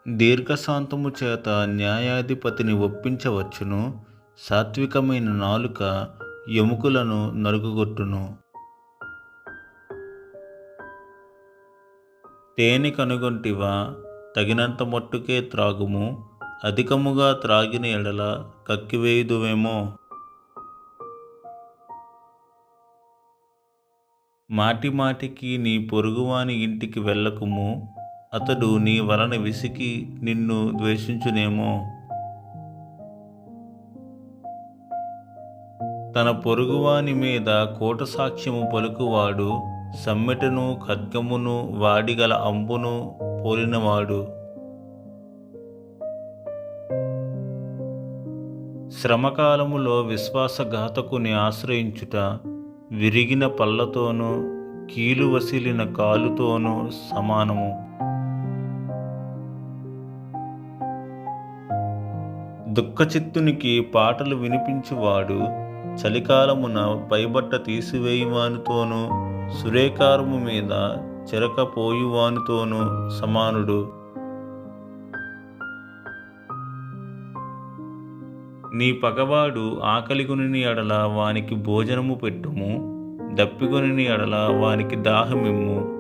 దీర్ఘశాంతము చేత న్యాయాధిపతిని ఒప్పించవచ్చును, సాత్వికమైన నాలుక ఎముకలను నలుగగొట్టును. తేనె కనుగొంటివా? తగినంత మట్టుకే త్రాగుము, అధికముగా త్రాగిన ఎడల కక్కివేయుదువేమో. మాటిమాటికి నీ పొరుగువాని ఇంటికి వెళ్ళకుము, అతడు నీ వలన విసిగి నిన్ను ద్వేషించునేమో. తన పొరుగువాని మీద కూటసాక్ష్యము పలుకువాడు సమ్మెటను ఖడ్గమును వాడిగల అంబును పోలినవాడు. శ్రమకాలములో విశ్వాసఘాతకుని ఆశ్రయించుట విరిగిన పళ్ళతోనూ కీలు వసిలిన కాలుతోనూ సమానము. దుఃఖచిత్తునికి పాటలు వినిపించువాడు చలికాలమున పైబట్ట తీసివేయువానితోనూ సురేకారము మీద చెరకపోయువానితోనూ సమానుడు. నీ పగవాడు ఆకలిగొనిన ఎడల వానికి భోజనము పెట్టుము, దప్పిగొనిన ఎడల వానికి దాహమిమ్ము.